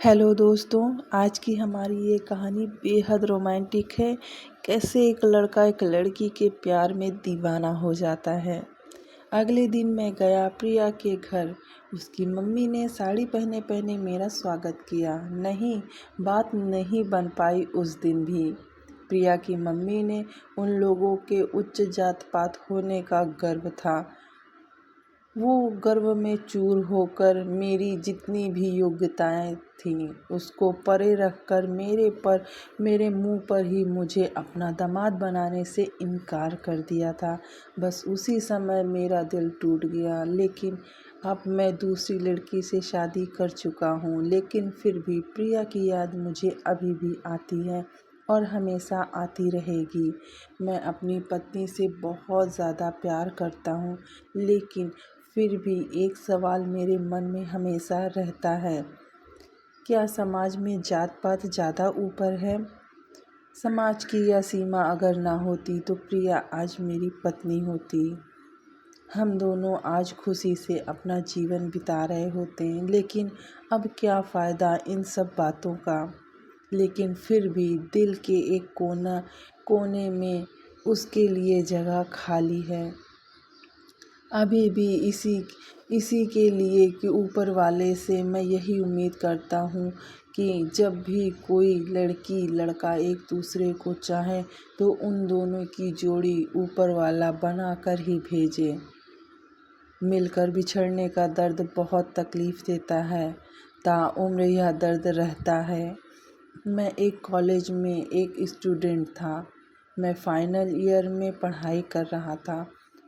Hello दोस्तों, आज की हमारी ये कहानी बेहद रोमांटिक है। कैसे एक लड़का एक लड़की के प्यार में दीवाना हो जाता है। अगले दिन मैं गया प्रिया के घर। उसकी मम्मी ने साड़ी पहने पहने मेरा स्वागत किया। नहीं, बात नहीं बन पाई उस दिन भी। प्रिया की मम्मी ने उन लोगों के उच्च जात पात होने का गर्व था। वो गर्व में चूर होकर मेरी जितनी भी योग्यताएं थीं उसको परे रखकर मेरे मुंह पर ही मुझे अपना दामाद बनाने से इनकार कर दिया था। बस उसी समय मेरा दिल टूट गया। लेकिन अब मैं दूसरी लड़की से शादी कर चुका हूँ, लेकिन फिर भी प्रिया की याद मुझे अभी भी आती है और हमेशा आती रहेगी। मैं अपनी पत्नी से बहुत ज़्यादा प्यार करता हूँ, लेकिन फिर भी एक सवाल मेरे मन में हमेशा रहता है, क्या समाज में जात पात ज़्यादा ऊपर है? समाज की यह सीमा अगर ना होती तो प्रिया आज मेरी पत्नी होती। हम दोनों आज खुशी से अपना जीवन बिता रहे होते हैं, लेकिन अब क्या फ़ायदा इन सब बातों का। लेकिन फिर भी दिल के एक कोने में उसके लिए जगह खाली है। अभी भी इसी के लिए कि ऊपर वाले से मैं यही उम्मीद करता हूँ कि जब भी कोई लड़की लड़का एक दूसरे को चाहे तो उन दोनों की जोड़ी ऊपर वाला बना कर ही भेजे। मिलकर बिछड़ने का दर्द बहुत तकलीफ़ देता है, ताउम्र यह दर्द रहता है। मैं एक कॉलेज में एक स्टूडेंट था। मैं फाइनल ईयर में पढ़ाई कर रहा था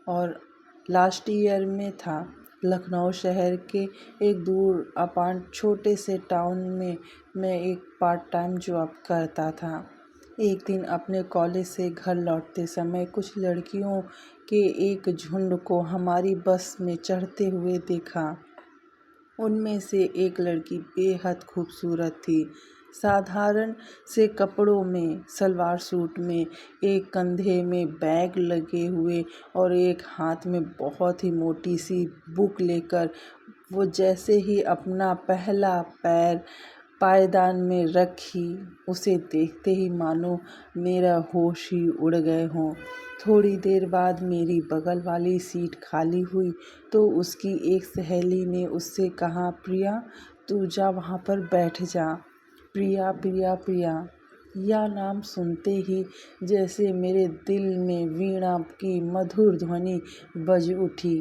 और लास्ट ईयर में था। लखनऊ शहर के एक दूर अपार्ट छोटे से टाउन में मैं एक पार्ट टाइम जॉब करता था। एक दिन अपने कॉलेज से घर लौटते समय कुछ लड़कियों के एक झुंड को हमारी बस में चढ़ते हुए देखा। उनमें से एक लड़की बेहद खूबसूरत थी। साधारण से कपड़ों में, सलवार सूट में, एक कंधे में बैग लगे हुए और एक हाथ में बहुत ही मोटी सी बुक लेकर वो जैसे ही अपना पहला पैर पायदान में रखी, उसे देखते ही मानो मेरा होश ही उड़ गए हों। थोड़ी देर बाद मेरी बगल वाली सीट खाली हुई तो उसकी एक सहेली ने उससे कहा, प्रिया तू जा वहाँ पर बैठ जा। प्रिया प्रिया प्रिया यह नाम सुनते ही जैसे मेरे दिल में वीणा की मधुर ध्वनि बज उठी।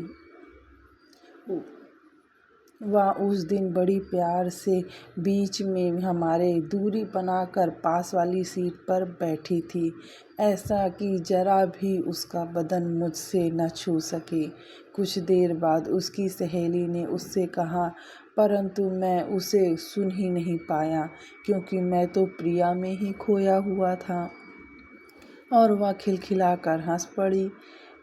वह उस दिन बड़ी प्यार से बीच में हमारे दूरी बनाकर पास वाली सीट पर बैठी थी, ऐसा कि जरा भी उसका बदन मुझसे न छू सके। कुछ देर बाद उसकी सहेली ने उससे कहा, परंतु मैं उसे सुन ही नहीं पाया क्योंकि मैं तो प्रिया में ही खोया हुआ था। और वह खिलखिलाकर हंस पड़ी।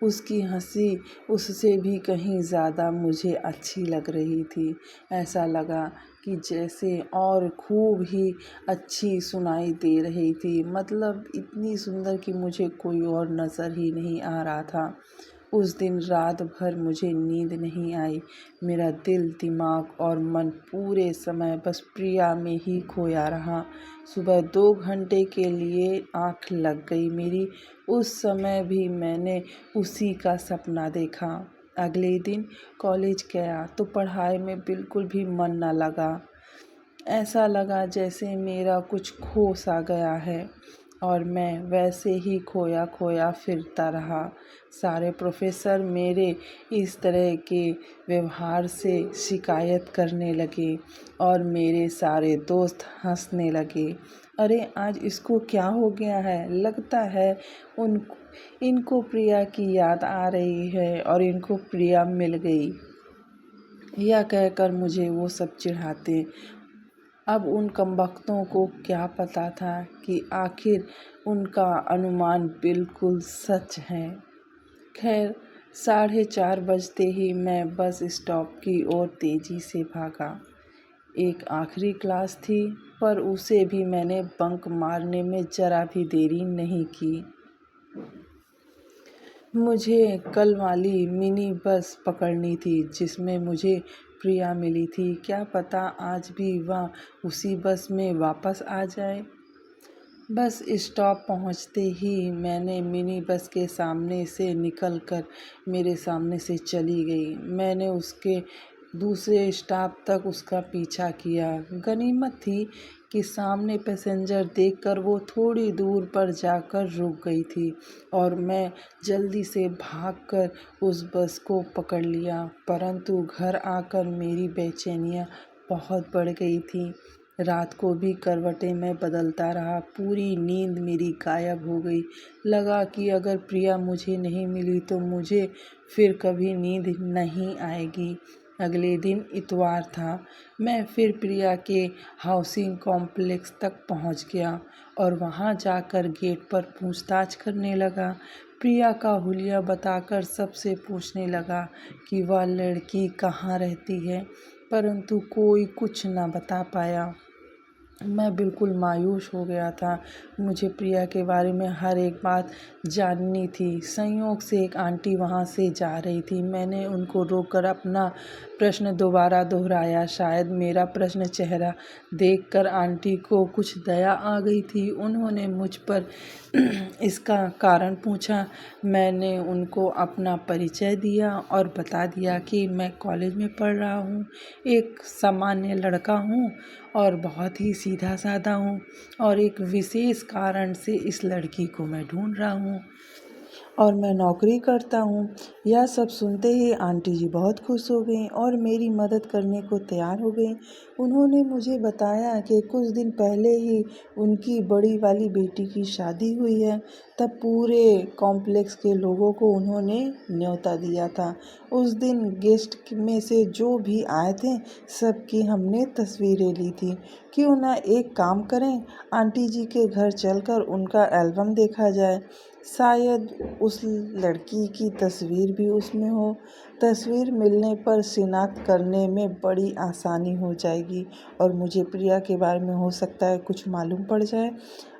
उसकी हंसी उससे भी कहीं ज़्यादा मुझे अच्छी लग रही थी। ऐसा लगा कि जैसे और खूब ही अच्छी सुनाई दे रही थी, मतलब इतनी सुंदर कि मुझे कोई और नज़र ही नहीं आ रहा था। उस दिन रात भर मुझे नींद नहीं आई। मेरा दिल, दिमाग और मन पूरे समय बस प्रिया में ही खोया रहा। सुबह 2 घंटे के लिए आँख लग गई मेरी। उस समय भी मैंने उसी का सपना देखा। अगले दिन कॉलेज गया तो पढ़ाई में बिल्कुल भी मन न लगा। ऐसा लगा जैसे मेरा कुछ खो सा गया है और मैं वैसे ही खोया खोया फिरता रहा। सारे प्रोफेसर मेरे इस तरह के व्यवहार से शिकायत करने लगे और मेरे सारे दोस्त हंसने लगे। अरे आज इसको क्या हो गया है, लगता है इनको प्रिया की याद आ रही है और इनको प्रिया मिल गई। यह कहकर मुझे वो सब चिढ़ाते। अब उन कमबख्तों को क्या पता था कि आखिर उनका अनुमान बिल्कुल सच है। खैर 4:30 बजते ही मैं बस स्टॉप की ओर तेज़ी से भागा। एक आखिरी क्लास थी, पर उसे भी मैंने बंक मारने में ज़रा भी देरी नहीं की। मुझे कल वाली मिनी बस पकड़नी थी जिसमें मुझे प्रिया मिली थी। क्या पता आज भी वह उसी बस में वापस आ जाए। बस स्टॉप पहुंचते ही मैंने मिनी बस के सामने से निकलकर मेरे सामने से चली गई। मैंने उसके दूसरे स्टॉप तक उसका पीछा किया। गनीमत थी कि सामने पैसेंजर देखकर वो थोड़ी दूर पर जाकर रुक गई थी और मैं जल्दी से भागकर उस बस को पकड़ लिया। परंतु घर आकर मेरी बेचैनियाँ बहुत बढ़ गई थी। रात को भी करवटें मैं बदलता रहा। पूरी नींद मेरी गायब हो गई। लगा कि अगर प्रिया मुझे नहीं मिली तो मुझे फिर कभी नींद नहीं आएगी। अगले दिन इतवार था। मैं फिर प्रिया के हाउसिंग कॉम्प्लेक्स तक पहुंच गया और वहां जाकर गेट पर पूछताछ करने लगा। प्रिया का हुलिया बताकर सबसे पूछने लगा कि वह लड़की कहाँ रहती है, परंतु कोई कुछ न बता पाया। मैं बिल्कुल मायूस हो गया था। मुझे प्रिया के बारे में हर एक बात जाननी थी। संयोग से एक आंटी वहाँ से जा रही थी। मैंने उनको रोककर अपना प्रश्न दोबारा दोहराया। शायद मेरा प्रश्न चेहरा देखकर आंटी को कुछ दया आ गई थी। उन्होंने मुझ पर इसका कारण पूछा। मैंने उनको अपना परिचय दिया और बता दिया कि मैं कॉलेज में पढ़ रहा हूँ, एक सामान्य लड़का हूँ और बहुत ही सीधा साधा हूँ और एक विशेष कारण से इस लड़की को मैं ढूंढ रहा हूँ और मैं नौकरी करता हूँ। यह सब सुनते ही आंटी जी बहुत खुश हो गईं और मेरी मदद करने को तैयार हो गईं। उन्होंने मुझे बताया कि कुछ दिन पहले ही उनकी बड़ी वाली बेटी की शादी हुई है। तब पूरे कॉम्प्लेक्स के लोगों को उन्होंने न्योता दिया था। उस दिन गेस्ट में से जो भी आए थे सबकी हमने तस्वीरें ली थी। क्यों ना एक काम करें, आंटी जी के घर चलकर उनका एल्बम देखा जाए। शायद उस लड़की की तस्वीर भी उसमें हो। तस्वीर मिलने पर शिनाख्त करने में बड़ी आसानी हो जाएगी और मुझे प्रिया के बारे में हो सकता है कुछ मालूम पड़ जाए।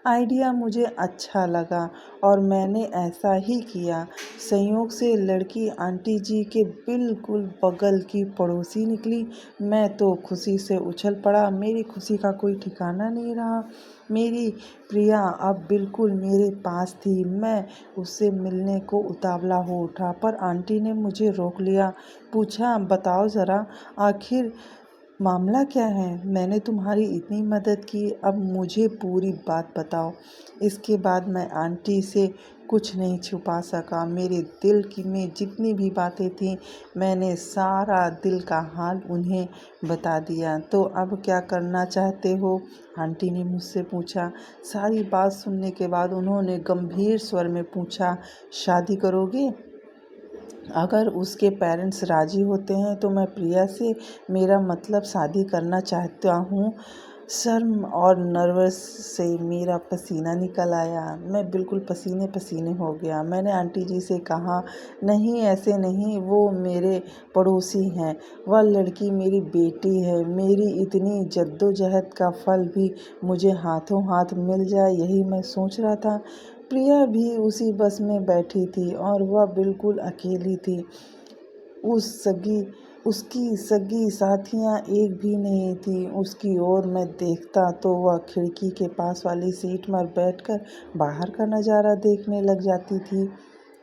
आइडिया मुझे अच्छा लगा और मैंने ऐसा ही किया। संयोग से लड़की आंटी जी के बिल्कुल बगल की पड़ोसी निकली। मैं तो खुशी से उछल पड़ा। मेरी खुशी का कोई ठिकाना नहीं रहा। मेरी प्रिया अब बिल्कुल मेरे पास थी। मैं उससे मिलने को उतावला हो उठा, पर आंटी ने मुझे रोक लिया। पूछा, बताओ ज़रा, आखिर मामला क्या है? मैंने तुम्हारी इतनी मदद की, अब मुझे पूरी बात बताओ। इसके बाद मैं आंटी से कुछ नहीं छुपा सका। मेरे दिल की में जितनी भी बातें थीं मैंने सारा दिल का हाल उन्हें बता दिया। तो अब क्या करना चाहते हो? आंटी ने मुझसे पूछा। सारी बात सुनने के बाद उन्होंने गंभीर स्वर में पूछा, शादी करोगे? अगर उसके पेरेंट्स राजी होते हैं तो मैं प्रिया से, मेरा मतलब शादी करना चाहता हूँ। शर्म और नर्वस से मेरा पसीना निकल आया। मैं बिल्कुल पसीने पसीने हो गया। मैंने आंटी जी से कहा, नहीं ऐसे नहीं, वो मेरे पड़ोसी हैं। वह लड़की मेरी बेटी है। मेरी इतनी जद्दोजहद का फल भी मुझे हाथों हाथ मिल जाए, यही मैं सोच रहा था। प्रिया भी उसी बस में बैठी थी और वह बिल्कुल अकेली थी। उसकी सगी साथियाँ एक भी नहीं थी। उसकी ओर मैं देखता तो वह खिड़की के पास वाली सीट पर बैठकर बाहर का नज़ारा देखने लग जाती थी।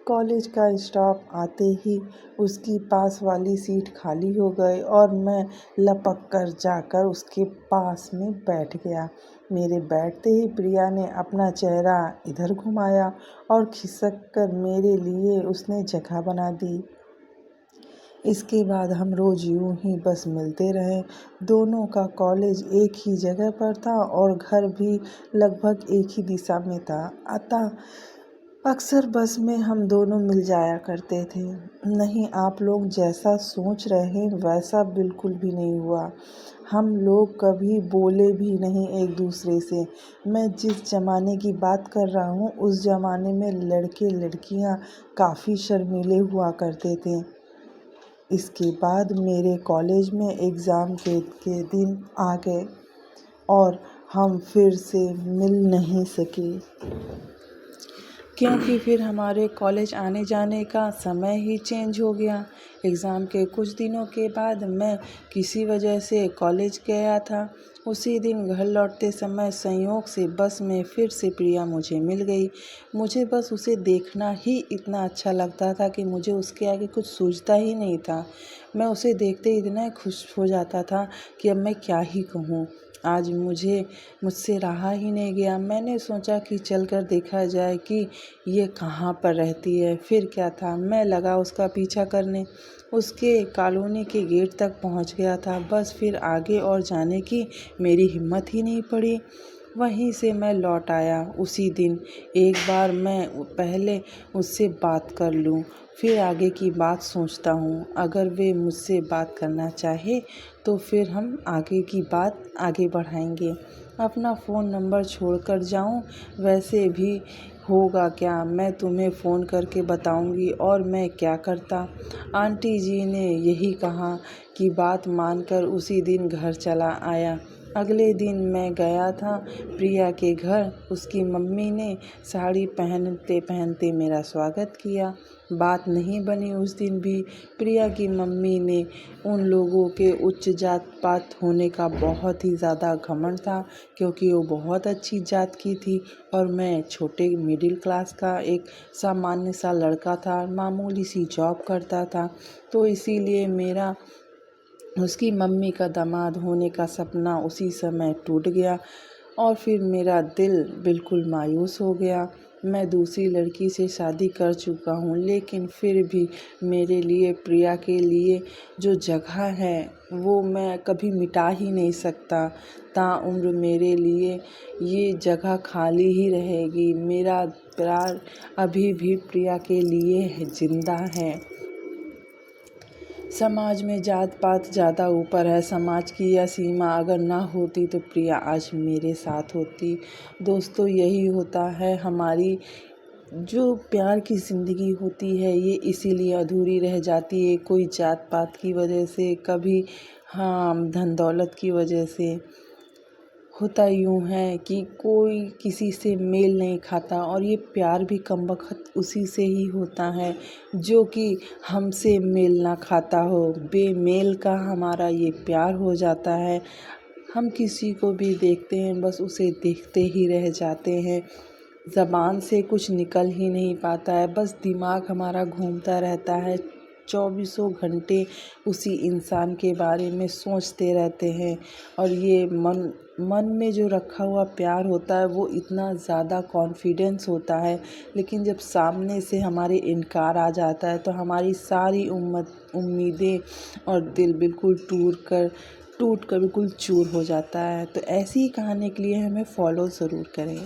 कॉलेज का स्टॉप आते ही उसकी पास वाली सीट खाली हो गई और मैं लपक कर जाकर उसके पास में बैठ गया। मेरे बैठते ही प्रिया ने अपना चेहरा इधर घुमाया और खिसक कर मेरे लिए उसने जगह बना दी। इसके बाद हम रोज़ यूं ही बस मिलते रहे। दोनों का कॉलेज एक ही जगह पर था और घर भी लगभग एक ही दिशा में था। अतः अक्सर बस में हम दोनों मिल जाया करते थे। नहीं, आप लोग जैसा सोच रहे हैं वैसा बिल्कुल भी नहीं हुआ। हम लोग कभी बोले भी नहीं एक दूसरे से। मैं जिस ज़माने की बात कर रहा हूँ उस ज़माने में लड़के लड़कियाँ काफ़ी शर्मीले हुआ करते थे। इसके बाद मेरे कॉलेज में एग्ज़ाम के दिन आ गए और हम फिर से मिल नहीं सके। क्योंकि फिर हमारे कॉलेज आने जाने का समय ही चेंज हो गया। एग्ज़ाम के कुछ दिनों के बाद मैं किसी वजह से कॉलेज गया था। उसी दिन घर लौटते समय संयोग से बस में फिर से प्रिया मुझे मिल गई। मुझे बस उसे देखना ही इतना अच्छा लगता था कि मुझे उसके आगे कुछ सूझता ही नहीं था। मैं उसे देखते ही इतना खुश हो जाता था कि अब मैं क्या ही कहूँ। आज मुझसे रहा ही नहीं गया। मैंने सोचा कि चलकर देखा जाए कि ये कहाँ पर रहती है। फिर क्या था, मैं लगा उसका पीछा करने। उसके कॉलोनी के गेट तक पहुँच गया था। बस फिर आगे और जाने की मेरी हिम्मत ही नहीं पड़ी। वहीं से मैं लौट आया उसी दिन। एक बार मैं पहले उससे बात कर लूँ, फिर आगे की बात सोचता हूँ। अगर वे मुझसे बात करना चाहे तो फिर हम आगे की बात आगे बढ़ाएंगे। अपना फ़ोन नंबर छोड़कर जाऊँ, वैसे भी होगा क्या, मैं तुम्हें फ़ोन करके बताऊंगी। और मैं क्या करता। आंटी जी ने यही कहा कि बात मानकर उसी दिन घर चला आया। अगले दिन मैं गया था प्रिया के घर। उसकी मम्मी ने साड़ी पहनते पहनते मेरा स्वागत किया। बात नहीं बनी उस दिन भी। प्रिया की मम्मी ने उन लोगों के उच्च जात पात होने का बहुत ही ज़्यादा घमंड था, क्योंकि वो बहुत अच्छी जात की थी और मैं छोटे मिडिल क्लास का एक सामान्य सा लड़का था, मामूली सी जॉब करता था। तो इसीलिए मेरा उसकी मम्मी का दामाद होने का सपना उसी समय टूट गया और फिर मेरा दिल बिल्कुल मायूस हो गया। मैं दूसरी लड़की से शादी कर चुका हूँ, लेकिन फिर भी मेरे लिए प्रिया के लिए जो जगह है वो मैं कभी मिटा ही नहीं सकता। ताउम्र मेरे लिए ये जगह खाली ही रहेगी। मेरा प्यार अभी भी प्रिया के लिए जिंदा है। समाज में जात पात ज़्यादा ऊपर है। समाज की यह सीमा अगर ना होती तो प्रिया आज मेरे साथ होती। दोस्तों, यही होता है हमारी जो प्यार की ज़िंदगी होती है, ये इसीलिए अधूरी रह जाती है। कोई जात पात की वजह से, कभी धन दौलत की वजह से। होता यूँ है कि कोई किसी से मेल नहीं खाता और ये प्यार भी कमबख्त उसी से ही होता है जो कि हमसे मेल ना खाता हो। बेमेल का हमारा ये प्यार हो जाता है। हम किसी को भी देखते हैं, बस उसे देखते ही रह जाते हैं। ज़बान से कुछ निकल ही नहीं पाता है, बस दिमाग हमारा घूमता रहता है। चौबीसों घंटे उसी इंसान के बारे में सोचते रहते हैं और ये मन में जो रखा हुआ प्यार होता है वो इतना ज़्यादा कॉन्फिडेंस होता है, लेकिन जब सामने से हमारे इनकार आ जाता है तो हमारी सारी उम्मीदें और दिल बिल्कुल टूट कर बिल्कुल चूर हो जाता है। तो ऐसी ही कहानी के लिए हमें फॉलो ज़रूर करें।